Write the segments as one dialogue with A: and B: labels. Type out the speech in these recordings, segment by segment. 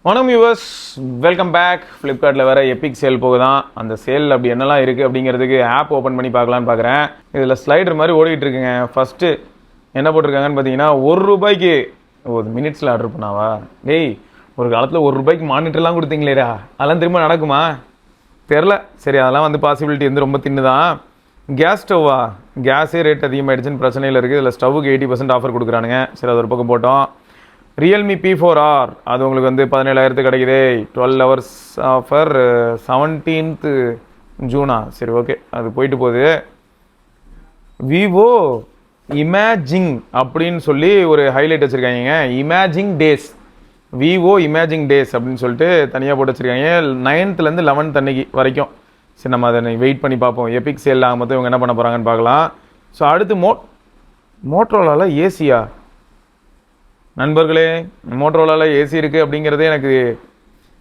A: வணக்கம் viewers, welcome back. ஃப்ளிப்கார்ட்டில் வேறு எபிக் சேல் போகுதான். அந்த சேல் அப்படி என்னெல்லாம் இருக்குது அப்படிங்கிறதுக்கு ஆப் ஓப்பன் பண்ணி பார்க்கலான்னு பார்க்குறேன். இதில் ஸ்லைடர் மாதிரி ஓடிட்டு இருக்குங்க. ஃபஸ்ட்டு என்ன போட்டிருக்காங்கன்னு பார்த்தீங்கன்னா, ₹1 ஒரு மினிட்ஸில் ஆர்டர் பண்ணாவா? டேய், ஒரு காலத்தில் ₹1 மானிட்டர்லாம் கொடுத்தீங்களேடா, அதெல்லாம் திரும்ப நடக்குமா? தெரில. சரி, அதெல்லாம் வந்து பாசிபிலிட்டி வந்து ரொம்ப தின்னு தான். கேஸ் ஸ்டவ்வா? கேஸே ரேட் அதிகமாகிடுச்சுன்னு பிரச்சனையில் இருக்குது. இதில் ஸ்டவ்வுக்கு 80% ஆஃபர் கொடுக்குறானுங்க. சரி, அது ஒரு பக்கம் போட்டோம். ரியல்மி P4R அது உங்களுக்கு வந்து 17,000 கிடைக்குது. 12 hours ஆஃபர் 17th ஜூனா? சரி, ஓகே, அது போயிட்டு போகுது. விவோ இமேஜிங் அப்படின்னு சொல்லி ஒரு ஹைலைட் வச்சுருக்காங்க. Imaging days, Vivo imaging days அப்படின்னு சொல்லிட்டு தனியாக போட்டு வச்சுருக்காங்க. 9th 11th அன்னைக்கு வரைக்கும். சரி, நம்ம அதை வெயிட் பண்ணி பார்ப்போம். எபிக் சேல் ஆகும் போது இவங்க என்ன பண்ண போகிறாங்கன்னு பார்க்கலாம். ஸோ அடுத்து மோட்டரோலாவில் ஏசியா? நண்பர்களே, மோட்டரோலாவில் ஏசி இருக்குது அப்படிங்கிறதே எனக்கு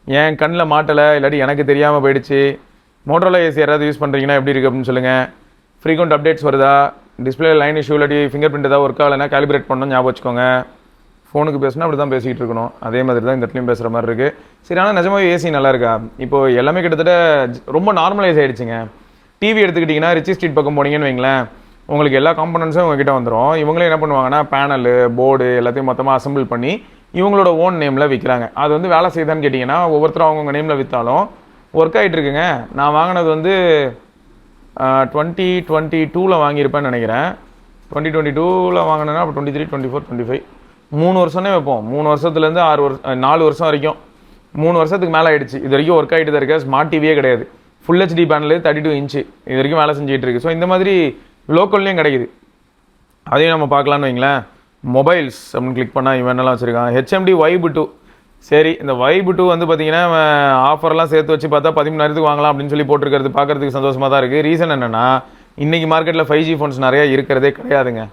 A: என் கண்ணில் மாட்டலை, இல்லாட்டி எனக்கு தெரியாமல் போயிடுச்சு. மோட்டரோலா ஏசி யாராவது யூஸ் பண்ணுறீங்கன்னா எப்படி இருக்குது அப்படின்னு சொல்லுங்கள். ஃப்ரீக்வெண்ட் அப்டேட்ஸ் வருதா? டிஸ்பிளே லைன் இஷ்யூ இல்லாட்டி ஃபிங்கர் பிரிண்ட் ஏதாவது ஒர்க் ஆகலைன்னா கேலிப்ரேட் பண்ணணும், ஞாபகம் வச்சுக்கோங்க. ஃபோனுக்கு பேசினா அப்படி தான் பேசிக்கிட்டு இருக்கணும். அதே மாதிரி தான் இந்த இடத்துலையும் பேசுகிற மாதிரி இருக்குது. சரி, ஆனால் நிஜமாவே ஏசி நல்லா இருக்கா? இப்போது எல்லாமே கிட்டத்தட்ட ரொம்ப நார்மலைஸ் ஆகிடுச்சுங்க. டிவி எடுத்துக்கிட்டிங்கன்னா ரிச்சி ஸ்ட்ரீட் பக்கம் போனீங்கன்னு வைங்களேன், உங்களுக்கு எல்லா காம்பனன்ட்ஸும் உங்ககிட்ட வந்துடும். இவங்களே என்ன பண்ணுவாங்கன்னா, பேனலு போர்டு எல்லாத்தையும் மொத்தமாக அசம்பிள் பண்ணி இவங்களோட ஓன் நேமில் விற்கிறாங்க. அது வந்து வேலை செய்யுதான்னு கேட்டிங்கன்னா, ஒவ்வொருத்தரும் அவங்கவுங்க நேமில் விற்றாலும் ஒர்க் ஆகிட்டு இருக்குங்க. நான் வாங்கினது வந்து 2022 வாங்கியிருப்பேன்னு நினைக்கிறேன். 2022 வாங்கினேன்னா அப்போ 23, 24, 25 3 வருஷம்னே வைப்போம். 3 வருஷத்துலேருந்து 4 வருஷம் வரைக்கும், 3 வருஷத்துக்கு மேலே ஆகிடுச்சு. இது வரைக்கும் ஒர்க் ஆகிட்டு தான் இருக்க. ஸ்மார்ட் டிவியே கிடையாது. ஃபுல் ஹெச்டி பேனல் 32 inch இது வரைக்கும் வேலை செஞ்சுட்டு இருக்கு. ஸோ இந்த மாதிரி லோக்கல்லையும் கிடைக்குது. அதையும் நம்ம பார்க்கலான்னு வைங்களேன். மொபைல்ஸ் அப்படின்னு கிளிக் பண்ணால் இவன் என்னெல்லாம் வச்சுருக்கான். HMD Vibe 2. சரி, இந்த Vibe 2 வந்து பார்த்தீங்கன்னா ஆஃபர்லாம் சேர்த்து வச்சு பார்த்தா 13,000 வாங்கலாம் அப்படின்னு சொல்லி போட்டிருக்கிறது பார்க்குறதுக்கு சந்தோஷமாக தான் இருக்குது. ரீசன் என்னென்னா, இன்றைக்கி மார்க்கெட்டில் 5G ஃபோன்ஸ் நிறையா இருக்கிறதே கிடையாதுங்க.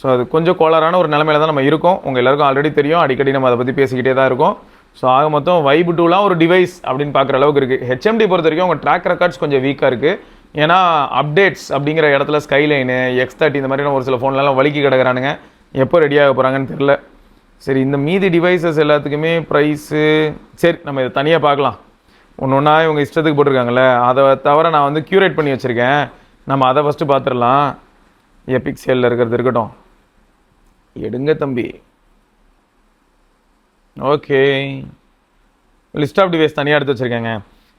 A: ஸோ அது கொஞ்சம் கோளாறான ஒரு நிலமையில தான் நம்ம இருக்கோம். உங்கள் எல்லாருக்கும் ஆல்ரெடி தெரியும். அடிக்கடி நம்ம அதை பற்றி பேசிக்கிட்டே தான் இருக்கோம். ஸோ ஆக மொத்தம் Vibe 2லாம் ஒரு டிவைஸ் அப்படின்னு பார்க்குற அளவுக்கு இருக்குது. HMD பொறுத்த வரைக்கும் உங்கள் ட்ராக் ரெக்கார்ட்ஸ் கொஞ்சம் வீக்காக இருக்குது. ஏன்னா அப்டேட்ஸ் அப்படிங்கிற இடத்துல ஸ்கைலைனு X30 இந்த மாதிரியான ஒரு சில ஃபோன்லாம் வலிக்கு கிடக்கிறானுங்க. எப்போ ரெடியாக போகிறாங்கன்னு தெரில. சரி, இந்த மீதி டிவைசஸ் எல்லாத்துக்குமே ப்ரைஸு சரி நம்ம இதை தனியாக பார்க்கலாம். ஒன்று ஒன்றா இவங்க இஷ்டத்துக்கு போட்டிருக்காங்கல்ல, அதை தவிர நான் வந்து க்யூரேட் பண்ணி வச்சுருக்கேன். நம்ம அதை ஃபஸ்ட்டு பார்த்துடலாம். எபிக் சேலில் இருக்கிறது இருக்கட்டும். எடுங்க தம்பி. ஓகே, லிஸ்ட் ஆஃப் டிவைஸ் தனியாக எடுத்து வச்சுருக்கேங்க.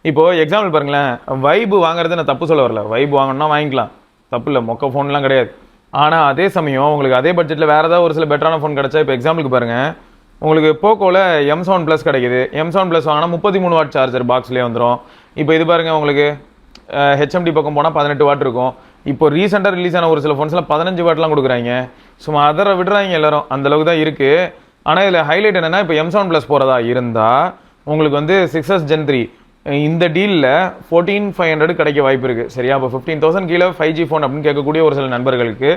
A: இப்போது எக்ஸாம்பிள் பாருங்களேன். வைபு வாங்குறது நான் தப்பு சொல்ல வரல. வைபு வாங்கணும்னா வாங்கிக்கலாம், தப்பு இல்லை. மொக்க ஃபோன்லாம் கிடையாது. ஆனால் அதே சமயம் உங்களுக்கு அதே பட்ஜெட்டில் வேறு ஏதாவது ஒரு சில பெட்டரான ஃபோன் கிடச்சா, இப்போ எக்ஸாம்பிளுக்கு பாருங்கள், உங்களுக்கு போக்கோவில் M7 Plus கிடைக்குது. M7 Plus வாங்கினா 33 வாட் சார்ஜர் பாக்ஸ்லேயே வந்துடும். இப்போ இது பாருங்கள், உங்களுக்கு HMD பக்கம் போனால் 18 வாட் இருக்கும். இப்போ ரீசெண்டாக ரிலீஸ் ஆன ஒரு சில ஃபோன்ஸில் 15 வாட்லாம் கொடுக்குறாங்க. சும்மா அதரை விடுறாங்க எல்லாரும், அந்தளவுக்கு தான் இருக்குது. ஆனால் இதில் ஹைலைட் என்னென்னா, இப்போ M7 Plus போகிறதா இருந்தால் உங்களுக்கு வந்து 6S Gen 3 இந்த டீலில் 14,500 கிடைக்க வாய்ப்பு இருக்குது. சரியா? இப்போ 15,000 கீழே 5G ஃபோன் அப்படின்னு கேட்கக்கூடிய ஒரு சில நண்பர்களுக்கு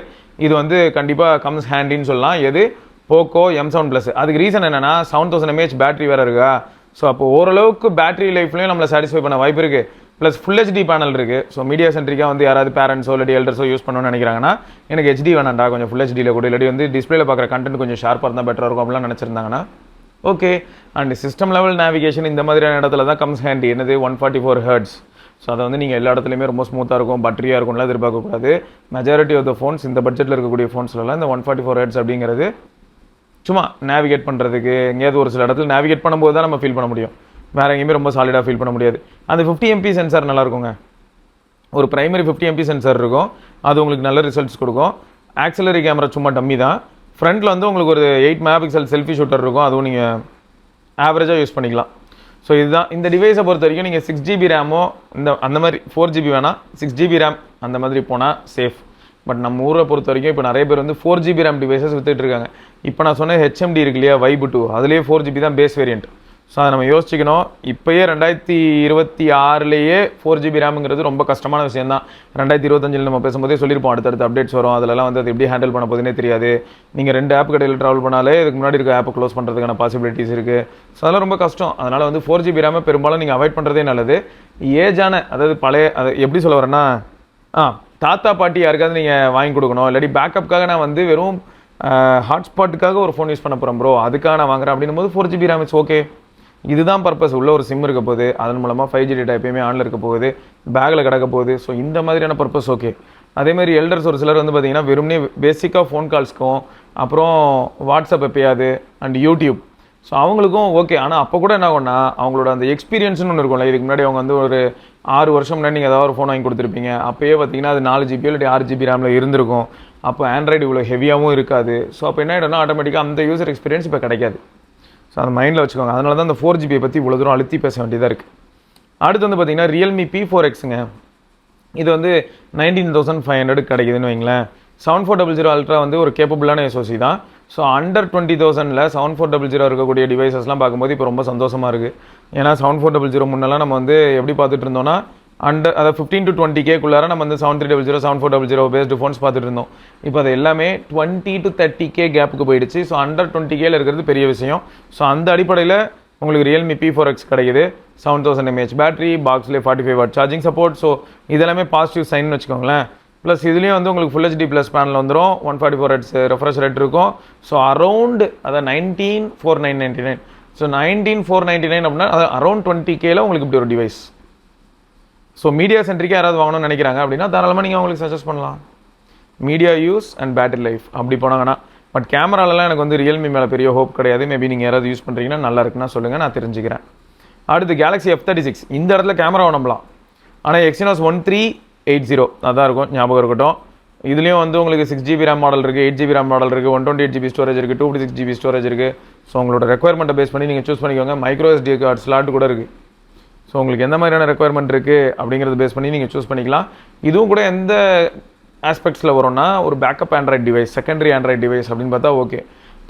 A: இது வந்து கண்டிப்பாக கம்ஸ் ஹேண்டின்னு சொல்லலாம். எது? Poco M7 Plus. அதுக்கு ரீசன் என்னென்னா, 7000 mAh பேட்டரி வேறு இருக்கா. ஸோ அப்போ ஓரளவுக்கு பேட்டரி லைஃப்லையும் நம்மளை சாட்டிஸ்ஃபை பண்ண வாய்ப்பு இருக்குது. ப்ளஸ் ஃபுல் ஹெச்டி பேனல் இருக்குது. ஸோ மீடியா சென்ட்ரிக்காக வந்து யாராவது பேரண்ட்ஸோ இல்லாட்டி எல்டர்ஸோ யூஸ் பண்ணணும்னு நினைக்கிறாங்கன்னா, எனக்கு HD வேணாண்டா, கொஞ்சம் ஃபுல் ஹெச்டியில் கூட, இல்லாட்டி வந்து டிஸ்பிளேல பார்க்குற கண்டென்ட் கொஞ்சம் ஷார்ப்பாக இருந்தால் பெட்டராக இருக்கும் அப்படிலாம் நினச்சிருந்தாங்கன்னா okay. And system level navigation இந்த மாதிரியான இடத்துல தான் கம்ஸ் ஹேண்டி. என்னது? 144 Hz. ஸோ அதை வந்து நீங்கள் எல்லா இடத்துலையுமே ரொம்ப ஸ்மூத்தாக இருக்கும், பட்டரியாக இருக்கும்லாம் எதிர்பார்க்கக்கூடாது. மெஜாரிட்டி ஆஃப் த ஃபோன்ஸ் இந்த பட்ஜெட்டில் இருக்கக்கூடிய ஃபோன்ஸ்லாம் இந்த 144 Hz அப்படிங்கிறது சும்மா நேவிகேட் பண்ணுறதுக்கு, எங்கேயாவது ஒரு சில இடத்துல நேவிகேட் பண்ணும்போது தான் நம்ம ஃபீல் பண்ண முடியும். வேறு எங்கேயுமே ரொம்ப சாலிடாக ஃபீல் பண்ண முடியாது. அந்த 50 MP சென்சார் நல்லா இருக்குங்க. ஒரு ப்ரைமரி 50 MP சென்சார் இருக்கும். அது உங்களுக்கு நல்ல ரிசல்ட்ஸ் கொடுக்கும். ஆக்சிலரி கேமரா சும்மா டம்மி தான். ஃப்ரண்ட்டில் வந்து உங்களுக்கு ஒரு 8 MP செல்ஃபி ஷூட்டர் இருக்கும். அதுவும் நீங்கள் ஆவரேஜாக யூஸ் பண்ணிக்கலாம். ஸோ இதுதான் இந்த டிவைஸை பொறுத்த வரைக்கும். நீங்கள் 6GB ரேமோ அந்த மாதிரி 4GB வேணாம், 6GB ரேம் அந்த மாதிரி போனால் சேஃப். பட் நம்ம ஊரை பொறுத்த வரைக்கும் இப்போ நிறைய பேர் வந்து 4GB ரேம் டிவைசஸ் வித்துட்டு இருக்காங்க. இப்போ நான் சொன்ன HMD இருக்கு இல்லையா, Vibe 2, அதுலேயே 4GB தான் பேஸ் வேரியன்ட். ஸோ அதை நம்ம யோசிச்சுக்கணும். இப்போயே 2026லேயே 4GB ரேமுங்கிறது ரொம்ப கஷ்டமான விஷயம் தான். 2025 நம்ம பேசும்போதே சொல்லியிருப்போம், அடுத்தடுத்து அப்டேட்ஸ் வரும். அதெல்லாம் வந்து அது எப்படி ஹேண்டில் பண்ண போதுன்னே தெரியாது. நீங்கள் 2 ஆப் கடையில் ட்ராவல் பண்ணாலே இதுக்கு முன்னாடி இருக்க ஆப்பை க்ளோஸ் பண்ணுறதுக்கான பாசிபிலிட்டிஸ் இருக்குது. ஸோ அதெல்லாம் ரொம்ப கஷ்டம். அதனால் வந்து 4GB ரேமை பெரும்பாலும் நீங்கள் அவாய்ட் பண்ணுறதே நல்லது. ஏஜான, அதாவது பழைய, அதை எப்படி சொல்ல வரேன்னா, தாத்தா பாட்டி யாருக்காவது நீங்கள் வாங்கி கொடுக்கணும், இல்லாட்டி பேக்கப்புக்காக நான் வந்து வெறும் ஹாட்ஸ்பாட்டுக்காக ஒரு ஃபோன் யூஸ் பண்ண போகிறேன் ப்ரோ, அதுக்காக நான் வாங்குறேன் அப்படின்னும் போது 4GB ரேம் இட்ஸ் ஓகே. இதுதான் பர்பஸ். உள்ள ஒரு சிம் இருக்க போகுது, அதன் மூலமாக 5G டேட்டா எப்பயுமே ஆனில் இருக்க போகுது, பேக்கில் கிடக்க போகுது. ஸோ இந்த மாதிரியான பர்பஸ் ஓகே. அதேமாதிரி எல்டர்ஸ் ஒரு சிலர் வந்து பார்த்தீங்கன்னா வெறும்னே பேசிக்காக ஃபோன் கால்ஸ்க்கும் அப்புறம் வாட்ஸ்அப் எப்பயாவது அண்ட் யூடியூப், ஸோ அவங்களுக்கும் ஓகே. ஆனால் அப்போ கூட என்ன ஆகும்னா அவங்களோட அந்த எக்ஸ்பீரியன்ஸ்னு ஒன்று இருக்கும்ல. இதுக்கு முன்னாடி அவங்க வந்து ஒரு 6 வருஷம் முன்னாடி நீங்கள் ஏதாவது ஒரு ஃபோன் வாங்கி கொடுத்துருப்பீங்க. அப்போயே பார்த்தீங்கன்னா அது 4GB இல்லாட்டி 6GB ரேமில் இருந்திருக்கும். அப்போ ஆண்ட்ராய்டு இவ்வளோ ஹெவியாகவும் இருக்காது. ஸோ அப்போ என்ன ஆகிடும்னா ஆட்டோமேட்டிக்காக அந்த யூசர் எக்ஸ்பீரியன்ஸ் இப்போ கிடைக்காது. ஸோ அந்த மைண்டில் வச்சுக்கோங்க. அதனால தான் அந்த 4GB பற்றி இவ்வளோ தூரம் அழுத்தி பேச வேண்டியதாக இருக்குது. அடுத்து வந்து பார்த்தீங்கன்னா ரியல்மி P4Xங்க. இது வந்து 19,500 கிடைக்குதுன்னு வைங்களேன். 7400 அல்ட்ரா வந்து ஒரு கேப்பபிளான SoC தான். ஸோ அண்டர் 20,000ல் 7400 இருக்கக்கூடிய டிவைசஸ்லாம் பார்க்கும்போது இப்போ ரொம்ப சந்தோஷமாக இருக்குது. ஏன்னா 7400 முன்னெல்லாம் நம்ம வந்து எப்படி பார்த்துட்டு இருந்தோம்னா அதாவது 15 to 20Kக்குள்ளார நம்ம வந்து 7300 7400 பேஸ்டு ஃபோன்ஸ் பார்த்துட்டு இருந்தோம். இப்போ அது எல்லாமே 20 to 30K கேப்புக்கு போயிடுச்சு. ஸோ அண்டர் 20Kல இருக்கிறது பெரிய விஷயம். ஸோ அந்த அடிப்படையில் உங்களுக்கு ரியல்மி P4X கிடைக்குது. 7000 mAh பேட்டரி, பாக்ஸ்லேயே 45W சார்ஜிங் சப்போர்ட். ஸோ இதெல்லாமே பாசிட்டிவ் சைன்னு வச்சுக்கோங்களேன். ப்ளஸ் இதுலேயும் வந்து உங்களுக்கு ஃபுல் HD ப்ளஸ் பேனல் வந்துடும், 144Hz ரெஃப்ரெஷ் ரேட் இருக்கும். ஸோ அரௌண்ட் அதாவது 19,499. ஸோ 19,499 அப்படின்னா அது அரௌண்ட் 20Kல உங்களுக்கு இப்படி ஒரு டிவைஸ். ஸோ மீடியா சென்ட்ரிக்காக யாராவது வாங்கணும்னு நினைக்கிறாங்க அப்படின்னா தாராளமாக நீங்கள் அவங்களுக்கு சஜஸ்ட் பண்ணலாம். Media use and battery life அப்படி போனாங்கன்னா. பட் கேமராலலாம் எனக்கு வந்து ரியல்மி மேலே பெரிய ஹோப் கிடையாது. மேபி நீங்கள் யாராவது யூஸ் பண்ணுறீங்கன்னா நல்லா இருக்குன்னா சொல்லுங்கள், நான் தெரிஞ்சுக்கிறேன். அடுத்து Galaxy F36. இந்த இடத்துல கேமராவை நம்பலாம். ஆனால் Exynos 1380 அதான் இருக்கும், ஞாபகம் இருக்கட்டும். இதுலேயும் வந்து உங்களுக்கு 6GB ரேம் மாடல் இருக்குது, 8GB ரேம் மாடல் இருக்குது, 128GB ஸ்டோரேஜ் இருக்குது, 256GB ஸ்டோரேஜ் இருக்குது. ஸோ உங்களோட ரெக்குயர்மெண்ட்டை பேஸ் பண்ணி நீங்கள் சூஸ் பண்ணிக்கோங்க. மைக்ரோ SD கார்டு ஸ்லாட் கூட இருக்குது. ஸோ உங்களுக்கு எந்த மாதிரியான ரெக்குயர்மெண்ட் இருக்குது அப்படிங்கிறத பேஸ் பண்ணி நீங்கள் சூஸ் பண்ணிக்கலாம். இதுவும் கூட எந்த ஆஸ்பெக்ட்ஸில் வரும்னா ஒரு backup Android device, secondary Android device அப்படின்னு பார்த்தா ஓகே.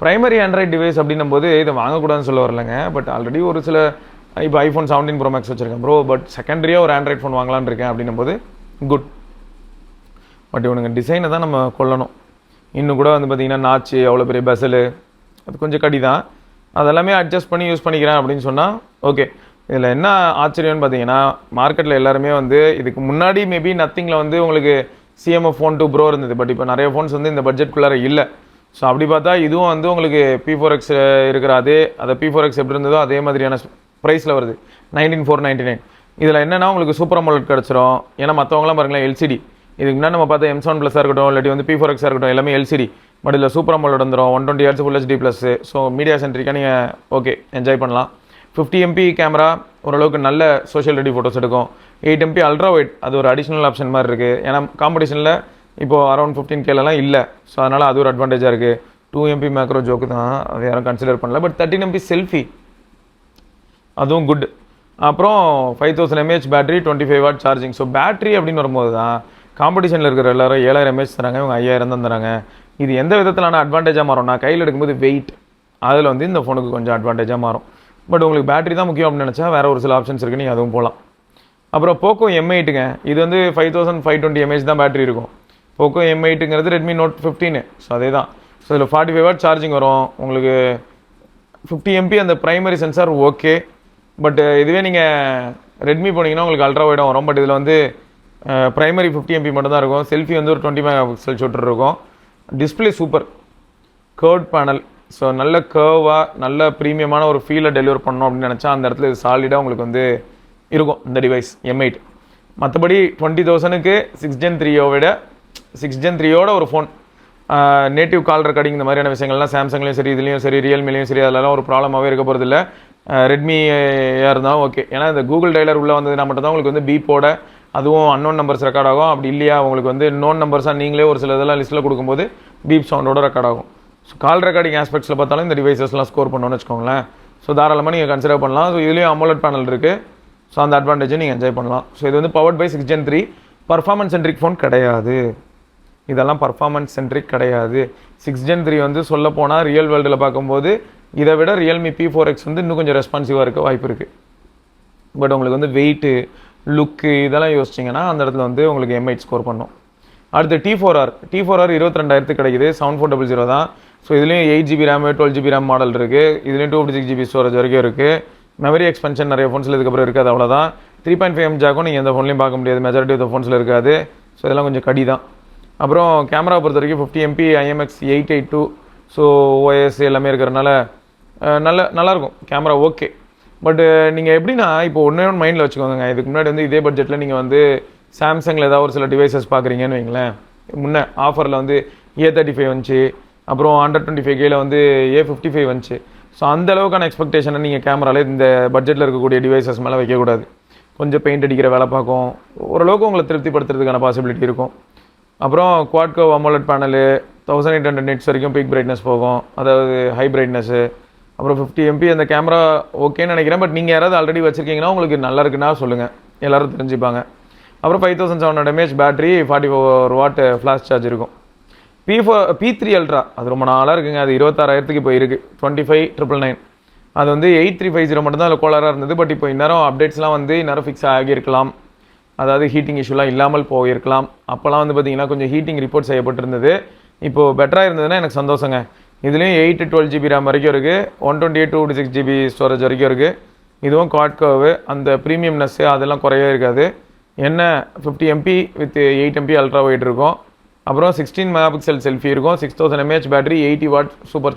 A: ப்ரைமரி ஆண்ட்ராய்ட் டிவைஸ் அப்படின்னும் போது இதை வாங்கக்கூடாதுன்னு சொல்ல வரலங்க. பட் ஆல்ரெடி ஒரு சில இப்போ iPhone 17 Pro Max வச்சுருக்கேன் ப்ரோ, பட் செகண்டரியாக ஒரு ஆண்ட்ராய்ட் ஃபோன் வாங்கலான்னு இருக்கேன் அப்படின்னும் போது குட். பட் இவனுங்க டிசைனை தான் நம்ம கொள்ளணும். இன்னும் கூட வந்து பார்த்திங்கன்னா நாச்சு, அவ்வளோ பெரிய பெசலு, அது கொஞ்சம் கடி தான். அதெல்லாமே அட்ஜஸ்ட் பண்ணி யூஸ் பண்ணிக்கிறேன் அப்படின்னு சொன்னால் ஓகே. இதில் என்ன ஆச்சரியம்னு பார்த்தீங்கன்னா மார்க்கெட்டில் எல்லாருமே வந்து இதுக்கு முன்னாடி மேபி நத்திங்கில் வந்து உங்களுக்கு CMF Phone 2 Pro இருந்தது. பட் இப்போ நிறைய ஃபோன்ஸ் வந்து இந்த பட்ஜெட்குள்ளார இல்லை. ஸோ அப்படி பார்த்தா இதுவும் வந்து உங்களுக்கு P4X இருக்கிற அதை P4X எப்படி இருந்ததோ அதே மாதிரியான ப்ரைஸில் வருது, 19,499. இதில் என்னென்னா உங்களுக்கு சூப்பர் AMOLED கிடச்சிரும். ஏன்னா மற்றவங்களாம் பாருங்களேன் LCD. இதுக்கு முன்னாடி நம்ம பார்த்தா M7 Plus இருக்கட்டும், இல்லாட்டி வந்து P4X இருக்கட்டும், எல்லாமே LCD. பட் இதில் சூப்பர் AMOLED வந்துடும், 120Hz full HD plus. So media சென்ட்ரிக்காக நீங்கள் ஓகே என்ஜாய் பண்ணலாம். 50MP கேமரா, ஓரளவுக்கு நல்ல சோஷியல் ரெடி ஃபோட்டோஸ் எடுக்கும். 8MP அல்ட்ரா வைட், அது ஒரு அடிஷ்னல் ஆப்ஷன் மாதிரி இருக்குது. ஏன்னா காம்படிஷனில் இப்போது அரௌண்ட் 15Kலாம் இல்லை. ஸோ அதனால் அது ஒரு அட்வான்டேஜாக இருக்குது. 2MP மேக்ரோ ஜோக்கு தான், அது யாரும் கன்சிடர் பண்ணல. பட் 13MP செல்ஃபி அதுவும் குட். அப்புறம் 5000 mAh battery, 25W charging. So battery அப்படின்னு வரும்போது தான் காம்படிஷனில் இருக்கிற எல்லாரும் 7000 mAh தராங்க, இவங்க 5000 தான் தராங்க. இது எந்த விதத்திலான அட்வான்டேஜாக மாறும்னா கையில் எடுக்கும்போது வெயிட், அதில் வந்து இந்த ஃபோனுக்கு கொஞ்சம் அட்வான்டேஜாக மாறும். பட் உங்களுக்கு பேட்டரி தான் முக்கியம் அப்படின்னு நினச்சா வேறு ஒரு சில ஆப்ஷன்ஸ் இருக்குது, நீங்கள் அதுவும் போகலாம். அப்புறம் போக்கோ M8ங்க. இது வந்து 5520 mAh தான் பேட்டரி இருக்கும். போக்கோ M8ங்கிறது ரெட்மி நோட் 15. ஸோ அதே தான். ஸோ இதில் 45W சார்ஜிங் வரும் உங்களுக்கு. 50MP அந்த ப்ரைமரி சென்சார் ஓகே. பட் இதுவே நீங்கள் ரெட்மி போனீங்கன்னா உங்களுக்கு அல்ட்ரா வைடாக வரும். பட் இதில் வந்து ப்ரைமரி 50MP மட்டும் தான் இருக்கும். செல்ஃபி வந்து ஒரு 20 MP ஷூட்டர் இருக்கும். Display super, curve panel. So நல்ல கர்வாக நல்ல ப்ரீமியமான ஒரு ஃபீலை டெலிவர் பண்ணணும் அப்படின்னு நினச்சா அந்த இடத்துல இது சாலிடாக உங்களுக்கு வந்து இருக்கும் இந்த டிவைஸ் M8. மற்றபடி 20,000க்கு 6Gen 3யோட 6Gen3யோட ஒரு ஃபோன், நேட்டிவ் கால் ரெக்கார்டிங் இந்த மாதிரியான விஷயங்கள்லாம் சாம்சங்லேயும் சரி, இதுலேயும் சரி, ரியல்மிலையும் சரி, அதெல்லாம் ஒரு ப்ராப்ளமாகவே இருக்க போகிறது இல்லை. ரெட்மியாக இருந்தாலும் ஓகே. ஏன்னா இந்த கூகுள் டயலர் உள்ளே வந்ததுனா மட்டும் தான் உங்களுக்கு வந்து பீப்போட அதுவும் அன்னோன் நம்பர்ஸ் ரெக்கார்ட் ஆகும். அப்படி இல்லையா உங்களுக்கு வந்து நோன் நம்பர்ஸாக நீங்களே ஒரு சில இதெல்லாம் லிஸ்ட்டில் கொடுக்கும்போது பீப் சவுண்டோட ரெக்கார்ட் ஆகும். ஸோ கால் ரெக்கார்டிங் ஆஸ்பெக்ட்ஸில் பார்த்தாலும் இந்த டிவைசஸ்லாம் ஸ்கோர் பண்ணணும்னு வச்சுக்கோங்களேன். ஸோ தாராளமாக நீங்கள் கன்சிடர் பண்ணலாம். ஸோ இதுலேயும் AMOLED பேனல் இருக்குது. ஸோ அந்த அட்வான்டேஜை நீங்கள் என்ஜாய் பண்ணலாம். ஸோ இது வந்து powered by 6Gen 3. Performance centric phone கிடையாது. இதெல்லாம் பர்ஃபார்மன்ஸ் சென்ட்ரிக் கிடையாது. 6Gen 3 வந்து சொல்ல போனால் ரியல் வேர்ல்டில் பார்க்கும்போது இதை விட ரியல்மி P4X வந்து இன்னும் கொஞ்சம் ரெஸ்பான்சிவாக இருக்க வாய்ப்பு இருக்குது. பட் உங்களுக்கு வந்து வெயிட்டு, லுக்கு இதெல்லாம் யோசிச்சிங்கன்னா அந்த இடத்துல வந்து உங்களுக்கு M8 ஸ்கோர் பண்ணும். அடுத்து T4R 22,000 கிடைக்குது, 7400 தான். ஸோ இதுலேயும் 8GB RAM, 12GB RAM model இருக்குது. இதுலேயும் 256GB ஸ்டோரேஜ் வரைக்கும் இருக்குது. மெமரி எக்ஸ்பென்ஷன் நிறைய ஃபோன்ஸில் இதுக்கப்புறம் இருக்காது, அவ்வளோதான். 3.5mm ஜாக்கும் நீங்கள் எந்த ஃபோன்லையும் பார்க்க முடியாது, மெஜாரிட்டி ஆஃப் ஃபோன்ஸில் இருக்காது. ஸோ இதெல்லாம் கொஞ்சம் கடி தான். அப்புறம் கேமரா பொறுத்த வரைக்கும் 50MP IMX882. ஸோ OS எல்லாமே இருக்கிறனால நல்லாயிருக்கும் கேமரா ஓகே. பட் நீங்கள் எப்படின்னா இப்போ ஒன்று மைண்டில் வச்சுக்கோங்க. இதுக்கு முன்னாடி வந்து இதே பட்ஜெட்டில் நீங்கள் வந்து சாம்சங்கில் ஏதாவது ஒரு சில டிவைசஸ் பார்க்குறீங்கன்னு வைங்களேன். முன்னே ஆஃபரில் வந்து A35 வந்துச்சு, அப்புறம் 125Kல வந்து A55 வந்துச்சு. ஸோ அந்த அளவுக்கான எக்ஸ்பெக்டேஷனை நீங்கள் கேமராவில் இந்த பட்ஜெட்டில் இருக்கக்கூடிய டிவைசஸ் மேலே வைக்கக்கூடாது. கொஞ்சம் பெயிண்ட் அடிக்கிற வேலை பார்க்கும், ஓரளவுக்கு உங்களை திருப்திப்படுத்துறதுக்கான பாசிபிலிட்டி இருக்கும். அப்புறம் quad curve AMOLED panel 1800 nits வரைக்கும் பீக் பிரைட்னஸ் போகும், அதாவது ஹை பிரைட்னஸ்ஸு. அப்புறம் 50 MP அந்த கேமரா ஓகேன்னு நினைக்கிறேன். பட் நீங்கள் யாராவது ஆல்ரெடி வச்சுருக்கீங்கன்னா உங்களுக்கு நல்லா இருக்குன்னா சொல்லுங்கள், எல்லோரும் தெரிஞ்சுப்பாங்க. அப்புறம் 5700 mAh battery, 44 watt flash charge இருக்கும். P3 Ultra அது ரொம்ப நாளாக இருக்குங்க. அது 26,000 இப்போ இருக்குது. 25,999. அது வந்து 8350 மட்டும்தான் அதில் கோளாராக இருந்தது. பட் இப்போ இந்நேரம் அப்டேட்ஸ்லாம் வந்து இந்நேரம் ஃபிக்ஸ் ஆகியிருக்கலாம். அதாவது ஹீட்டிங் இஷ்யூலாம் இல்லாமல் போயிருக்கலாம். அப்போல்லாம் வந்து பார்த்தீங்கன்னா கொஞ்சம் ஹீட்டிங் ரிப்போர்ட் செய்யப்பட்டிருந்தது. இப்போது பெட்டராக இருந்ததுன்னா எனக்கு சந்தோஷங்க. இதுலேயும் 8 12GB RAM வரைக்கும் இருக்குது, 128 256GB ஸ்டோரேஜ் வரைக்கும் இருக்குது. இதுவும் குவாட் கர்வ், அந்த ப்ரீமியம்னஸ்ஸு அதெல்லாம் குறையவே இருக்காது. என்ன 50 MP with 8 MP ultra wide இருக்கும். அப்புறம் 16 MP செல்ஃபி இருக்கும். 6000 mAh battery, 80 watt super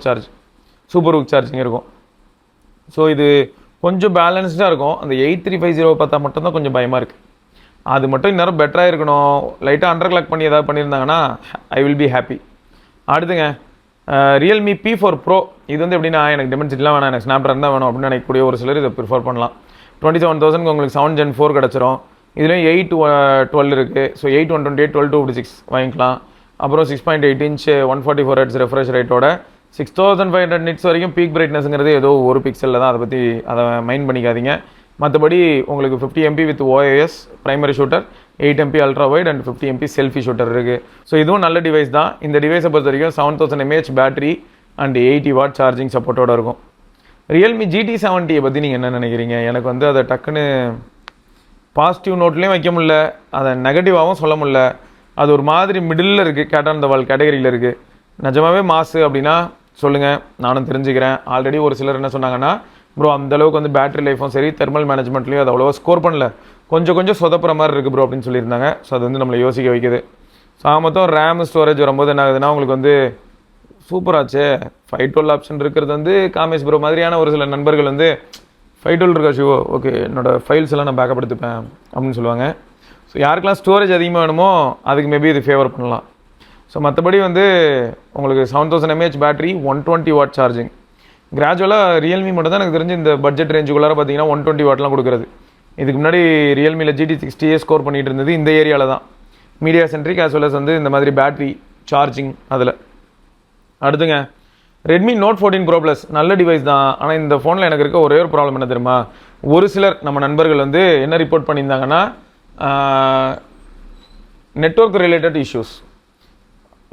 A: VOOC charging இருக்கும். ஸோ இது கொஞ்சம் பேலன்ஸ்டாக இருக்கும். அந்த 8350 பார்த்தா மட்டும்தான் கொஞ்சம் பயமாக இருக்குது. அது மட்டும் இந்நேரம் பெட்டராக இருக்கணும். லைட்டாக அண்டர் கிளாக் பண்ணி ஏதாவது பண்ணியிருந்தாங்கன்னா ஐ வில் பி ஹாப்பி. அடுத்துங்க ரியல்மி P4 Pro. இது வந்து எப்படின்னா எனக்கு டிமென்சிட்டிலாம் வேணாம், எனக்கு ஸ்னாப்ட்ராகன் தான் வேணும் அப்படின்னு நினைக்கக்கூடிய ஒரு சிலர் இதை ப்ரிஃபர் பண்ணலாம். 27,000 உங்களுக்கு 7 Gen 4 கிடச்சிரும். இதுலேயும் 812 இருக்குது. ஸோ 8 128 12 256 வாங்கிக்கலாம். அப்புறம் 6.8 inch 144 Hz ரெஃப்ரெஷ் ரேட்டோட 6500 nits வரைக்கும் பீக் பிரைட்னஸ்ங்கிறது ஏதோ ஒரு பிக்சலில் தான். அதை மைண்ட் பண்ணிக்காதீங்க. மற்றபடி உங்களுக்கு 50 MP with OIS primary shooter, 8 MP ultra wide and 50 MP selfie shooter இருக்குது. ஸோ இதுவும் நல்ல டிவைஸ் தான். இந்த டிவைஸை பொறுத்த வரைக்கும் 7000 mAh battery and 80 watt charging சப்போர்ட்டோடு இருக்கும். ரியல்மி GT70 பற்றி நீங்கள் என்ன நினைக்கிறீங்க? எனக்கு வந்து அதை டக்குன்னு பாசிட்டிவ் நோட்லேயும் வைக்க முடியல, அதை நெகட்டிவாகவும் சொல்ல முடியல. அது ஒரு மாதிரி மிடில் இருக்குது, கேட் ஆன் த வால் கேட்டகரியில் இருக்குது. நிஜமாவே மாசு அப்படின்னா சொல்லுங்கள், நானும் தெரிஞ்சுக்கிறேன். ஆல்ரெடி ஒரு சிலர் என்ன சொன்னாங்கன்னா, ப்ரோ அந்தளவுக்கு வந்து பேட்டரி லைஃபும் சரி தெர்மல் மேனேஜ்மெண்ட்லேயும் அது அவ்வளோவா ஸ்கோர் பண்ணல, கொஞ்சம் சொதப்புற மாதிரி இருக்குது ப்ரோ அப்படின்னு சொல்லியிருந்தாங்க. ஸோ அது வந்து நம்மளை யோசிக்க வைக்குது. ஸோ மொத்தம் ரேம் ஸ்டோரேஜ் வரும்போது என்ன ஆகுதுன்னா உங்களுக்கு வந்து சூப்பராச்சு. 512 ஆப்ஷன் இருக்கிறது வந்து காமேஷ் ப்ரோ மாதிரியான ஒரு சில நண்பர்கள் வந்து 512 இருக்கா ஷிவோ, ஓகே என்னோடய ஃபைல்ஸ் எல்லாம் நான் பேக்கப் எடுத்துப்பேன் அப்படின்னு சொல்லுவாங்க. ஸோ யாருக்கெல்லாம் ஸ்டோரேஜ் அதிகமாக வேணுமோ அதுக்கு மேபி இது ஃபேவர் பண்ணலாம். ஸோ மற்றபடி வந்து உங்களுக்கு 7000 mAh பேட்டரி, 120 watt சார்ஜிங். கிராஜுவலாக ரியல்மி மட்டும் தான் எனக்கு தெரிஞ்சு இந்த பட்ஜெட் ரேஞ்சுக்குள்ளார பார்த்தீங்கன்னா 120 wattலாம் கொடுக்குறது. இதுக்கு முன்னாடி ரியல்மியில் GT60 ஸ்கோர் பண்ணிகிட்டு இருந்தது இந்த ஏரியாவில் தான், media centric as well as வந்து இந்த மாதிரி பேட்டரி சார்ஜிங் அதில். அடுத்துங்க ரெட்மி Note 14 Pro Plus நல்ல டிவைஸ் தான். ஆனால் இந்த ஃபோனில் எனக்கு இருக்க ஒரே ஒரு ப்ராப்ளம் என்ன தெரியுமா? ஒரு சிலர் நம்ம நண்பர்கள் வந்து என்ன ரிப்போர்ட் பண்ணியிருந்தாங்கன்னா நெட்வொர்க் ரிலேட்டட் இஷ்யூஸ்.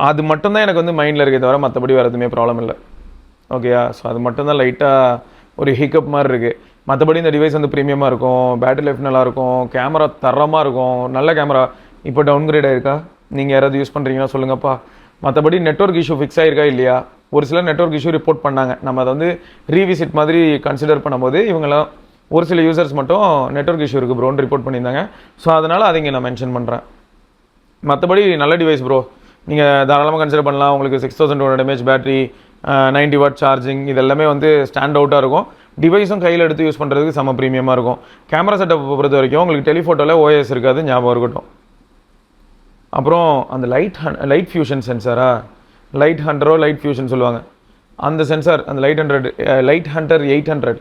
A: அது மட்டும்தான் எனக்கு வந்து மைண்டில் இருக்கே தவிர மற்றபடி வேறு எதுவுமே ப்ராப்ளம் இல்லை. ஓகேயா? ஸோ அது மட்டும்தான் லைட்டாக ஒரு ஹிக்கப் மாதிரி இருக்குது. மற்றபடி இந்த டிவைஸ் வந்து ப்ரீமியமாக இருக்கும், பேட்டரி லைஃப் நல்லாயிருக்கும், கேமரா தரமாக இருக்கும், நல்ல கேமரா. இப்போ டவுன்கிரேட் ஆகிருக்கா? நீங்கள் யாராவது யூஸ் பண்ணுறீங்கன்னா சொல்லுங்கப்பா. மற்றபடி நெட்வொர்க் இஷ்யூ ஃபிக்ஸ் ஆகிருக்கா இல்லையா? ஒரு சில நெட்வொர்க் இஷ்யூ ரிப்போர்ட் பண்ணாங்க. நம்ம அதை வந்து ரீவிசிட் மாதிரி கன்சிடர் பண்ணும்போது இவங்களாம் ஒரு சில யூசர்ஸ் மட்டும் நெட்வொர்க் இஷ்யூ இருக்குது ப்ரோன்னு ரிப்போர்ட் பண்ணியிருந்தாங்க. ஸோ அதனால் அதை இங்கே நான் மென்ஷன் பண்ணுறேன். மற்றபடி நல்ல டிவைஸ் ப்ரோ, நீங்கள் தாராளமாக கன்சிடர் பண்ணலாம். உங்களுக்கு 6200 mAh பேட்டரி, 90 watt சார்ஜிங், இது எல்லாமே வந்து ஸ்டாண்ட் அவுட்டாக இருக்கும். டிவைஸும் கையில் எடுத்து யூஸ் பண்ணுறதுக்கு செம்ம ப்ரீமியமாக இருக்கும். கேமரா செட்டப் பொறுத்த வரைக்கும் உங்களுக்கு டெலிஃபோட்டோவில் OIS இருக்காது, ஞாபகம் இருக்கட்டும். அப்புறம் அந்த லைட் ஃபியூஷன் சென்சாரா, லைட் ஃபியூஷன் சொல்லுவாங்க, அந்த சென்சார், அந்த லைட் ஹண்டர் 800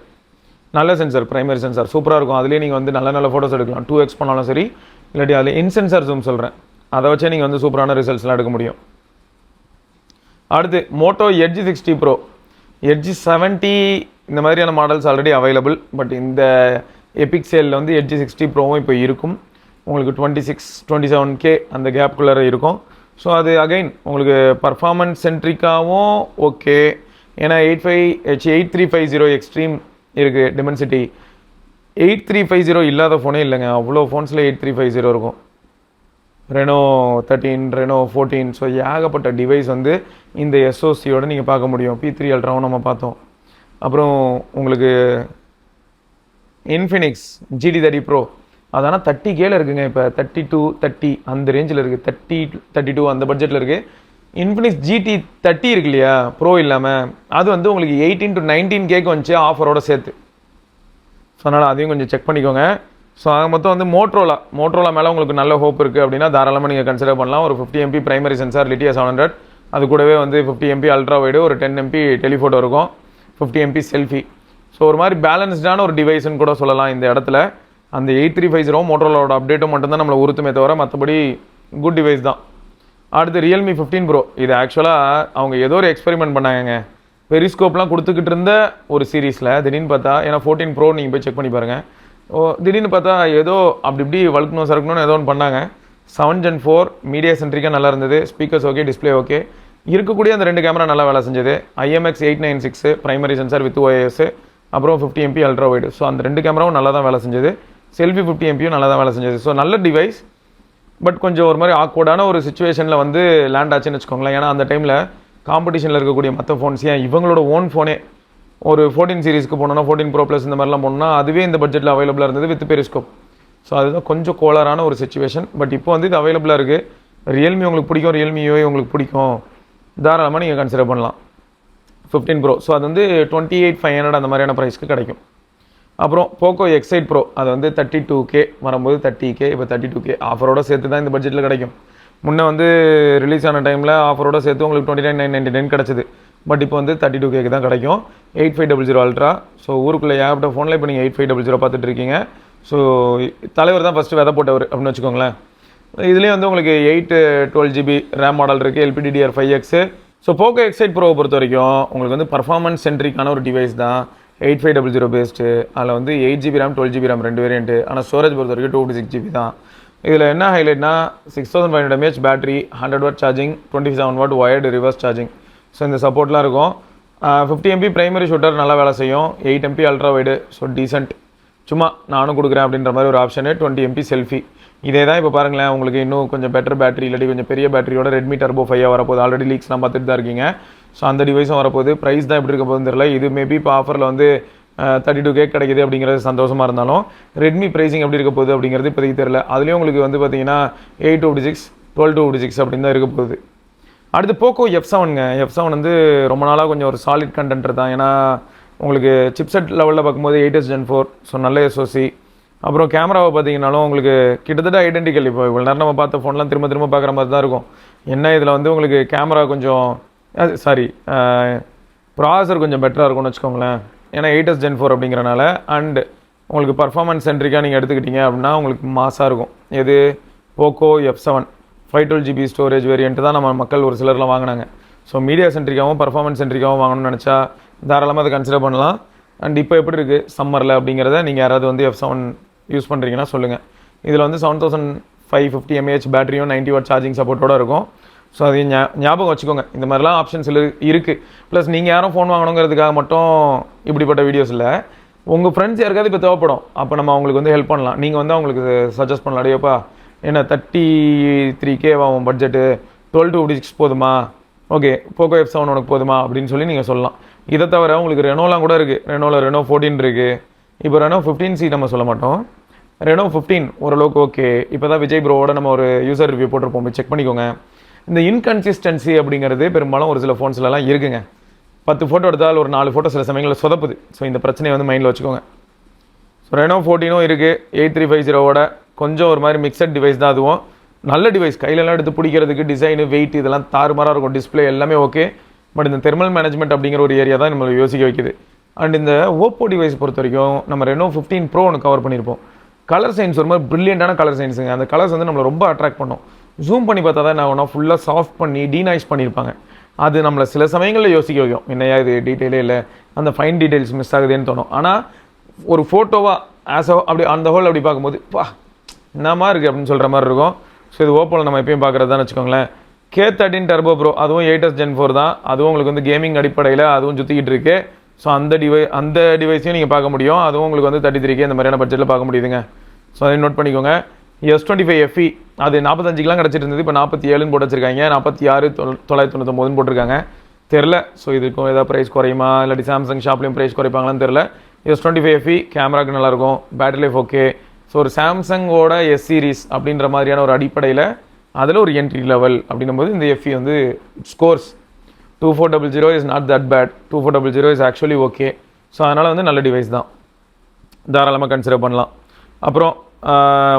A: நல்ல சென்சார், பிரைமரி சென்சார் சூப்பராக இருக்கும். அதுலேயே நீங்கள் வந்து நல்ல ஃபோட்டோஸ் எடுக்கலாம். 2x பண்ணாலும் சரி, இல்லாட்டி அதில் இன்சென்சார் ஜூம் சொல்கிறேன், அதை வச்சே நீங்கள் வந்து சூப்பரான ரிசல்ட்ஸ்லாம் எடுக்க முடியும். அடுத்து மோட்டோ Edge 60 Pro, Edge 70 இந்த மாதிரியான மாடல்ஸ் ஆல்ரெடி அவைலபிள். பட் இந்த எபிக் சேலில் வந்து Edge 60 Proவும் இப்போ இருக்கும். உங்களுக்கு 26-27K அந்த கேப்புக்குள்ளே இருக்கும். ஸோ அது அகைன் உங்களுக்கு பர்ஃபார்மன்ஸ் சென்ட்ரிக்காகவும் ஓகே. ஏன்னா 8350 எக்ஸ்ட்ரீம் இருக்குது டிமென்சிட்டி. 8350 இல்லாத ஃபோனே இல்லைங்க, அவ்வளோ ஃபோன்ஸில் 8350 இருக்கும். ரெனோ 13, ரெனோ 14, ஸோ ஏகப்பட்ட டிவைஸ் வந்து இந்த SoCயோடு நீங்கள் பார்க்க முடியும். P3 Ultraவும் நம்ம பார்த்தோம். அப்புறம் உங்களுக்கு இன்ஃபினிக்ஸ் GT30 Pro, அதனால் 30Kல இருக்குங்க. இப்போ 32-30 அந்த ரேஞ்சில் இருக்குது, 30-32 அந்த பட்ஜெட்டில் இருக்குது. இன்ஃபினிக்ஸ் GT30 இருக்கு இல்லையா, ப்ரோ இல்லாமல், அது வந்து உங்களுக்கு 18-19Kக்கு வந்துச்சு ஆஃபரோடு சேர்த்து. ஸோ அதனால் அதையும் கொஞ்சம் செக் பண்ணிக்கோங்க. ஸோ ஆக மொத்தம் வந்து மோட்ரோலா மேலே உங்களுக்கு நல்ல ஹோப் இருக்குது அப்படின்னா தாராளமாக நீங்கள் கன்சிடர் பண்ணலாம். ஒரு 50 MP பிரைமரி சென்சார் லிட்டியா 700, அது கூடவே வந்து 50 MP அல்ட்ரா வைடு, ஒரு 10 MP டெலிஃபோட்டோ இருக்கும், 50 MP செல்ஃபி. ஸோ ஒரு மாதிரி பேலன்ஸ்டான ஒரு டிவைஸ்ன்னு கூட சொல்லலாம் இந்த இடத்துல. அந்த 8350 மோட்ரோலாவோட அப்டேட்டும் மட்டும்தான் நம்மளை உறுத்துமே தவிர மற்றபடி குட் டிவைஸ் தான். அடுத்து ரியல்மி 15 Pro. இது ஆக்சுவலாக அவங்க ஏதோ ஒரு எக்ஸ்பெரிமெண்ட் பண்ணாங்க. பெரிஸ்கோப்லாம் கொடுத்துக்கிட்டு இருந்த ஒரு சீரீஸில் திடீர்னு பார்த்தா, ஏன்னா 14 Pro நீங்கள் போய் செக் பண்ணி பாருங்கள், திடீர்னு பார்த்தா ஏதோ அப்படி இப்படி வளர்க்கணும் சறுக்கணும்னு ஏதோ ஒன்று பண்ணாங்க. 7 Gen 4 மீடியா சென்ட்ரிக்காக நல்லா இருந்தது, ஸ்பீக்கர்ஸ் ஓகே, டிஸ்பிளே ஓகே, இருக்கக்கூடிய அந்த 2 கேமரா நல்லா வேலை செஞ்சது. IMX 896 primary sensor with OIS, அப்புறம் 50 MP அல்ட்ரா வைடு. ஸோ அந்த 2 கேமராவும் நல்லா தான் வேலை செஞ்சது. செல்ஃபி 50 MPயும் நல்லா தான் வேலை செஞ்சது. ஸோ நல்ல டிவைஸ். பட் கொஞ்சம் ஒரு மாதிரி ஆக்வர்டான ஒரு சுச்சுவேஷனில் வந்து லேண்ட் ஆச்சுன்னு வச்சுக்கோங்களேன். ஏன்னா அந்த டைமில் காம்படிஷனில் இருக்கக்கூடிய மற்ற ஃபோன்ஸ், ஏன் இவங்களோட ஓன் ஃபோனே ஒரு 14 சீரிஸ்க்கு போனோன்னா 14 Pro Plus இந்த மாதிரிலாம் போனோம்னா அதுவே இந்த பட்ஜெட்டில் அவைலபிளாக இருந்தது வித் பெரிஸ்கோப். ஸோ அதுதான் கொஞ்சம் கோளாறான ஒரு சுச்சுவேஷன். பட் இப்போ வந்து இது அவைலபிளாக இருக்குது. ரியல்மி உங்களுக்கு பிடிக்கும், ரியல்மி UI உங்களுக்கு பிடிக்கும், தாராளமாக நீங்கள் கன்சிடர் பண்ணலாம் 15 Pro. ஸோ அது வந்து 28,500 அந்த மாதிரியான ப்ரைஸ்க்கு கிடைக்கும். அப்புறம் போக்கோ X8 Pro, அது வந்து 32K வரும்போது 30K, இப்போ 32K ஆஃபரோட சேர்த்து தான் இந்த பட்ஜெட்டில் கிடைக்கும். முன்னே வந்து ரிலீஸ் ஆன டைமில் ஆஃபரோட சேர்த்து உங்களுக்கு 29,999 கிடச்சிது. பட் இப்போ வந்து 32K தான் கிடைக்கும். 8500 அல்ட்ரா. ஸோ ஊருக்குள்ளே ஏகப்பட்ட ஃபோனில் இப்போ நீங்கள் 8500 பார்த்துட்டு இருக்கீங்க. ஸோ தலைவர் தான் ஃபஸ்ட்டு விதை போட்டவர் அப்படின்னு வச்சுக்கோங்களேன். இதுலேயே வந்து உங்களுக்கு 812GB ரேம் மாடல் இருக்குது, LPDDR5X. So Poco X8 Pro பொறுத்த வரைக்கும் உங்களுக்கு வந்து பர்ஃபார்மன்ஸ் சென்ட்ரிக்கான ஒரு டிவைஸ் தான். 8500 பேஸ்ட்டு, அதில் வந்து 8GB RAM 12GB RAM 2 variant. ஆனால் ஸ்டோரேஜ் பொறுத்த வரைக்கும் 256GB தான். இதில் என்ன ஹைலைட்னா 6500 mAh battery, 100W charging, 27W wired reverse charging. So இந்த சப்போர்ட்லாம் இருக்கும். 50 MP பிரைமரி ஷூட்டர் நல்லா வேலை செய்யும், 8 MP ultra wide. So decent, சும்மா நானும் கொடுக்குறேன் அப்படின்ற மாதிரி ஒரு ஆப்ஷனு. 20 MP selfie. இதே தான் இப்போ பாருங்களேன், உங்களுக்கு இன்னும் கொஞ்சம் பெட்டர் பேட்டரி இல்லாட்டி கொஞ்சம் பெரிய பேட்டரியோட ரெட்மி டர்போ 5 வரப்போகுது. ஆல்ரெடி லீக்ஸ்லாம் பார்த்துட்டு தான் இருக்கீங்க. ஸோ அந்த டிவைஸும் வரப்போகுது. ப்ரைஸ் தான் எப்படி இருக்க போகுதுன்னு தெரியல. இது மேபி இப்போ ஆஃபரில் வந்து 32K கிடைக்குது அப்படிங்கிறது சந்தோஷமாக இருந்தாலும் ரெட்மி ப்ரைஸிங் எப்படி இருக்க போகுது அப்படிங்கிறது இப்போதைக்கு தெரியல. அதுலேயும் உங்களுக்கு வந்து பார்த்தீங்கன்னா 856, 1256 அப்படின்னு தான் இருக்க போகுது. அடுத்து போக்கோ F7ங்க. F7 வந்து ரொம்ப நாளாக கொஞ்சம் ஒரு சாலிட் கண்டென்டர் தான். ஏன்னா உங்களுக்கு சிப்செட் லெவலில் பார்க்கும்போது 8S Gen 4, ஸோ நல்ல SoC. அப்புறம் கேமராவை பார்த்தீங்கன்னாலும் உங்களுக்கு கிட்டத்தட்ட ஐடென்டிக்கல். இப்போ இவ்வளோ நேரம் நம்ம பார்த்த ஃபோன்லாம் திரும்ப திரும்ப பார்க்குற மாதிரி தான் இருக்கும். என்ன இதில் வந்து உங்களுக்கு கேமரா கொஞ்சம் ப்ராசஸர் கொஞ்சம் பெட்டராக இருக்கும்னு வச்சுக்கோங்களேன். ஏன்னா 8S Gen 4 அப்படிங்கிறனால. அண்ட் உங்களுக்கு பர்ஃபார்மன்ஸ் சென்ட்ரிக்காக நீங்கள் எடுத்துக்கிட்டீங்க அப்படின்னா உங்களுக்கு மாசாக இருக்கும். எது Poco F7 512GB storage variant தான் நம்ம மக்கள் ஒரு சிலர்லாம் வாங்கினாங்க. ஸோ மீடியா சென்ட்ரிக்காகவும் பர்ஃபார்மன்ஸ் சென்ட்ரிக்காகவும் வாங்கணும்னு நினச்சா தாராளமாக அதை கன்சிடர் பண்ணலாம். அண்ட் இப்போ எப்படி இருக்குது சம்மரில் அப்படிங்கிறத நீங்கள் யாராவது வந்து F7 யூஸ் பண்ணுறீங்கன்னா சொல்லுங்கள். இதில் வந்து 7550 mAh பேட்டரியும் 90W சார்ஜிங் சப்போர்ட்டோடு இருக்கும். ஸோ அது ஞாபகம் வச்சுக்கோங்க. இந்த மாதிரிலாம் ஆப்ஷன்ஸ் இருக்குது. ப்ளஸ் நீங்கள் யாரும் ஃபோன் வாங்கணுங்கிறதுக்காக மட்டும் இப்படிப்பட்ட வீடியோஸ் இல்லை. உங்கள் ஃப்ரெண்ட்ஸ் யாருக்காவது இப்போ தேவைப்படும், அப்போ நம்ம அவங்களுக்கு வந்து ஹெல்ப் பண்ணலாம். நீங்கள் வந்து அவங்களுக்கு சஜஸ்ட் பண்ணலாம், அடையப்பா என்ன 33K ஆகும் பட்ஜெட்டு, 1226 போதுமா, ஓகே போக்கோ F7 உனக்கு போதுமா அப்படின்னு சொல்லி நீங்கள் சொல்லலாம். இதை தவிர உங்களுக்கு ரெனோலாம் கூட இருக்குது. ரெனோ 14 இருக்குது. இப்போ ரெனோ 15C நம்ம சொல்ல மாட்டோம், ரெனோ 15 ஓரளவுக்கு ஓகே. இப்போ தான் விஜய் ப்ரோவோட நம்ம ஒரு யூசர் ரிவ்யூ போட்டிருப்போம், செக் பண்ணிக்கோங்க. இந்த இன்கன்சிஸ்டன்சி அப்படிங்கிறது பெரும்பாலும் ஒரு சில ஃபோன்ஸ்லாம் இருக்குங்க. 10 ஃபோட்டோ எடுத்தால் ஒரு 4 ஃபோட்டோ சில சமயங்களில் சொதப்புது. ஸோ இந்த பிரச்சனையை வந்து மைண்டில் வச்சுக்கோங்க. ஸோ ரெனோ 14 இருக்குது 8350ஓட. கொஞ்சம் ஒரு மாதிரி மிக்சட் டிவைஸ் தான். அதுவும் நல்ல டிவைஸ், கையிலலாம் எடுத்து பிடிக்கிறதுக்கு டிசைனு வெயிட் இதெல்லாம் தாறுமாறாக இருக்கும். டிஸ்பிளே எல்லாமே ஓகே. பட் இந்த தெர்மல் மேனேஜ்மெண்ட் அப்படிங்கிற ஒரு ஏரியா தான் நம்மளை யோசிக்க வைக்குது. அண்ட் இந்த ஓப்போ டிவைஸ் பொறுத்த வரைக்கும் நம்ம ரெனோ 15 Pro ஒன்று கவர் பண்ணியிருப்போம். கலர் சயின்ஸ் ஒரு மாதிரி ப்ரில்லியண்டான கலர் சயின்ஸுங்க. அந்த கலர்ஸ் வந்து நம்மளை ரொம்ப அட்ராக்ட் பண்ணும். ஜூம் பண்ணி பார்த்தா தான் என்ன ஆகும்னா ஃபுல்லாக சாஃப்ட் பண்ணி டீநாய்ஸ் பண்ணியிருப்பாங்க. அது நம்மளை சில சமயங்களில் யோசிக்க வைக்கும், என்னையா இது டீட்டெயிலே இல்லை, அந்த ஃபைன் டீட்டெயில்ஸ் மிஸ் ஆகுதுன்னு தோணும். ஆனால் ஒரு ஃபோட்டோவாக அப்படி அந்த ஹோல் அப்படி பார்க்கும்போது பா என்னமா இருக்குது அப்படின்னு சொல்கிற மாதிரி இருக்கும். ஸோ இது ஓப்போவில் நம்ம எப்பயும் பார்க்குறதான்னு வச்சுக்கோங்களேன். K13 Turbo Pro, அதுவும் 8S Gen 4 தான். அதுவும் உங்களுக்கு வந்து கேமிங் அடிப்படையில் அதுவும் சுற்றிக்கிட்டு இருக்குது. ஸோ அந்த டிவைஸையும் நீங்கள் பார்க்க முடியும். அதுவும் உங்களுக்கு வந்து 33K இந்த மாதிரியான பட்ஜெட்டில் பார்க்க முடியுதுங்க. ஸோ அதை நோட் பண்ணிக்கோங்க. S25 FE அது 45க்குலாம் கிடச்சிட்டு இருந்தது, இப்போ 47ன்னு போட்டு வச்சிருக்காங்க. 46,999 போட்டிருக்காங்க. தெரில. ஸோ இதுக்கும் ஏதாவது ப்ரைஸ் குறையுமா, இல்லாட்டி சாம்சங் ஷாப்லேயும் ப்ரைஸ் குறைப்பாங்களான்னு தெரில. S25 FE கேமராவுக்கு நல்லாயிருக்கும், பேட்டரி லைஃப் ஓகே. ஸோ ஒரு சாம்சங்கோட S சீரிஸ் அப்படின்ற மாதிரியான ஒரு அடிப்படையில் அதில் ஒரு என்ட்ரி லெவல் அப்படின்னும் போது இந்த FE வந்து scores 2400 is not that bad, 2400 is actually okay. So அதனால் வந்து நல்ல டிவைஸ் தான். தாராளமாக கன்சிடர் பண்ணலாம். அப்புறம்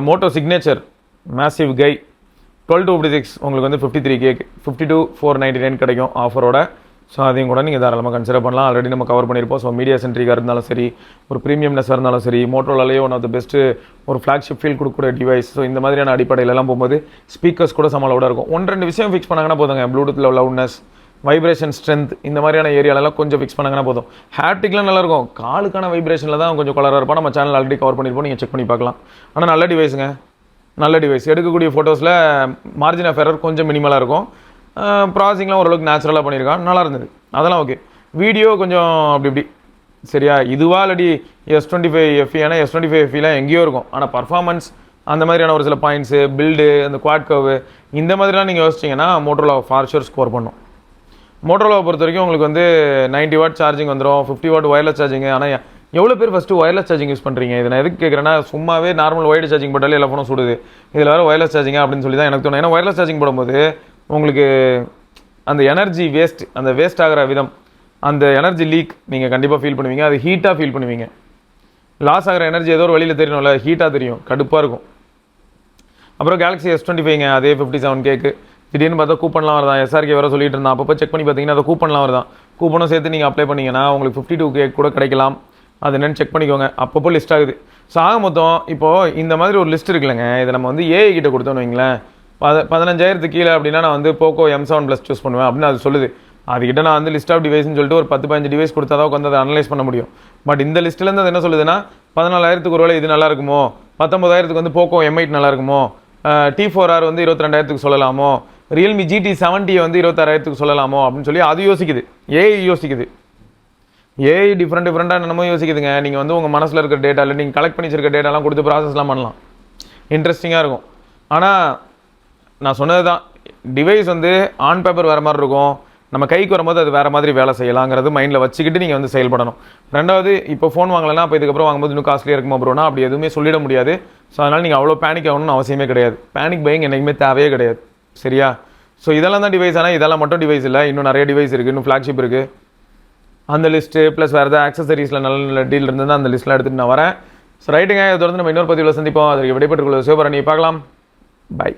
A: மோட்டோ சிக்னேச்சர் மேசிவ் கை 12-56 உங்களுக்கு வந்து 53K 52,499 கிடைக்கும் ஆஃபரோட. ஸோ அதையும் கூட நீங்கள் தாராளமாக கன்சிடர் பண்ணலாம். ஆல்ரெடி நம்ம கவர் பண்ணியிருப்போம். ஸோ மீடியா சென்ட்ரிக்காக இருந்தாலும் சரி, ஒரு ப்ரீமியம்னஸாக இருந்தாலும் சரி, மோட்டோலாலேயே ஒன் ஆஃப் த பெஸ்ட்டு ஒரு ஃப்ளாக்ஷிப் ஃபீல் கொடுக்கக்கூடிய டிவைஸ். ஸோ இந்த மாதிரியான அடிப்படையிலலாம் போகும்போது ஸ்பீக்கர்ஸ் கூட சமாளோட இருக்கும். 1-2 விஷயம் ஃபிக்ஸ் பண்ணாங்கன்னா போதுங்க. ப்ளூடூத்தில் லவுட்னஸ், வைப்ரேஷன் ஸ்ட்ரென்த், இந்த மாதிரியான ஏரியாலலாம் கொஞ்சம் ஃபிக்ஸ் பண்ணாங்கன்னா போதும். ஹேப்டிக்லாம் நல்லாயிருக்கும். காலுக்கான வைப்ரேஷனில் தான் கொஞ்சம் கலராக இருப்போம். நம்ம சேனல் ஆல்ரெடி கவர் பண்ணியிருப்போம், நீங்கள் செக் பண்ணி பார்க்கலாம். ஆனால் நல்ல டிவைஸுங்க, நல்ல டிவைஸ். எடுக்கக்கூடிய ஃபோட்டோஸில் மார்ஜின் ஆஃப் எரர் கொஞ்சம் மினிமலாக இருக்கும். ப்ராசஸிங்லாம் ஓரளவுக்கு நேச்சுரலாக பண்ணியிருக்கான், நல்லா இருந்தது, அதெல்லாம் ஓகே. வீடியோ கொஞ்சம் அப்படி இப்படி சரியா. இதுவா இல்லாட்டி S25FE, ஏன்னா S25FEலாம் எங்கேயோ இருக்கும். ஆனால் பர்ஃபார்மன்ஸ் அந்த மாதிரியான ஒரு சில பாயிண்ட்ஸு, பில்டு, அந்த குவாட் கர்வு, இந்த மாதிரிலாம் நீங்கள் யோசிச்சிங்கன்னா மோட்டோரோலா ஃபார் ஷூர் ஸ்கோர் பண்ணும். மோட்டோரோலாவை பொறுத்த வரைக்கும் உங்களுக்கு வந்து 90 வாட் சார்ஜிங் வந்துடும், 50 வாட் ஒயர்லெஸ் சார்ஜிங். ஆனால் எவ்வளோ பேர் ஃபஸ்ட்டு ஒயர்லெஸ் சார்ஜிங் யூஸ் பண்ணுறீங்க? இதை நான் எதுக்கு கேட்குறேன்னா, சும்மாவே நார்மல் ஒயர்டு சார்ஜிங் போட்டாலே எல்லா ஃபோனும் சுடுது, இதில் வேறு ஒயர்லெஸ் சார்ஜிங் அப்படின்னு சொல்லி தான் எனக்கு தோணும். ஏன்னா ஒயர்லெஸ் சார்ஜிங் போடும்போது உங்களுக்கு அந்த எனர்ஜி வேஸ்ட், அந்த வேஸ்ட் ஆகிற விதம், அந்த எனர்ஜி லீக் நீங்கள் கண்டிப்பாக ஃபீல் பண்ணுவீங்க. அது ஹீட்டாக ஃபீல் பண்ணுவீங்க. லாஸ் ஆகிற எனர்ஜி ஏதோ ஒரு வழியில் தெரியணும்ல, ஹீட்டாக தெரியும், கடுப்பாக இருக்கும். அப்புறம் கேலக்ஸி S25ங்க, அதே 57Kக்கு திடீர்னு பார்த்தா கூப்பன்லாம் வருதான். SRK வேறு சொல்லிட்டு இருந்தான். அப்பப்போ செக் பண்ணி பார்த்தீங்கன்னா அதை கூப்பன்லாம் வருதான். கூப்பனும் சேர்த்து நீங்கள் அப்ளை பண்ணிங்கன்னா உங்களுக்கு 52K கூட கிடைக்கலாம். அது என்னென்னு செக் பண்ணிக்கோங்க. அப்பப்போ லிஸ்ட் ஆகுது. ஸோ ஆக மொத்தம் இப்போது இந்த மாதிரி ஒரு லிஸ்ட் இருக்குல்லங்க, இதை நம்ம வந்து ஏஐ கிட்ட கொடுத்தோன்னு வைங்களேன். 15,000 கீழே அப்படின்னா நான் வந்து போக்கோ M7 Plus சூஸ் பண்ணுவேன் அப்படின்னு அது சொல்லுது. அதுக்கிட்ட நான் வந்து லிஸ்ட் ஆஃப் டிவைஸ்னு சொல்லிட்டு ஒரு 10-15 டிவைஸ் கொடுத்தா தான் வந்து அதை அனலைஸ் பண்ண முடியும். பட் இந்த லிஸ்ட்லேருந்து அது என்ன சொல்லுதுன்னா, 14,000க்கு ஒரு வேளை இது நல்லா இருக்குமோ, 19,000க்கு வந்து போக்கோ M8 நல்லா இருக்குமோ, T4R வந்து 22,000க்கு சொல்லலாமோ, ரியல்மி GT70 வந்து 26,000க்கு சொல்லலாமோ அப்படின்னு சொல்லி அது யோசிக்குது. ஏஐ யோசிக்குது. ஏஐ டிஃப்ரெண்ட்டாக என்னமோ யோசிக்குதுங்க. நீங்கள் வந்து உங்கள் மனசில் இருக்கிற டேட்டா இல்லை நீங்கள் கலெக்ட் பண்ணி வச்சிருக்க டேட்டாலாம் கொடுத்து ப்ராசஸ்லாம் பண்ணலாம், இன்ட்ரெஸ்டிங்காக இருக்கும். ஆனால் நான் சொன்னது தான், டிவைஸ் வந்து ஆன் பேப்பர் வேறு மாதிரி இருக்கும், நம்ம கைக்கு வரும்போது அது வேறு மாதிரி வேலை செய்யலாங்கிறது மைண்டில் வச்சுக்கிட்டு நீங்கள் வந்து செயல்படணும். ரெண்டாவது, இப்போ ஃபோன் வாங்கலைன்னா அப்போ இதுக்கப்புறம் வாங்கும்போது இன்னும் காஸ்ட்லியாக இருக்குமா ப்ரோனா, அப்படி எதுவுமே சொல்லிட முடியாது. ஸோ அதனால் நீங்கள் அவ்வளோ பேனிக் ஆகணும்னு அவசியமே கிடையாது. பேனிக் பையிங் என்றைக்குமே தேவையே கிடையாது, சரியா? ஸோ இதெல்லாம் தான் டிவைஸ். ஆனால் இதெல்லாம் மட்டும் டிவைஸ் இல்லை, இன்னும் நிறைய டிவைஸ் இருக்குது, இன்னும் ஃப்ளாக்ஷிப் இருக்குது. அந்த லிஸ்ட்டு ப்ளஸ் வேறு ஏதாவது ஆக்சசரிஸில் நல்ல நல்ல டீல் இருந்ததுன்னா அந்த லிஸ்ட்டில் எடுத்துகிட்டு நான் வரேன். ஸோ ரைட்டுங்க, இதை தொடர்ந்து நம்ம இன்னொரு பதிவில் சந்திப்போம். அதுக்கு விடைபெற்றுக்கொள்ள சிவபரணி பார்க்கலாம். பாய்.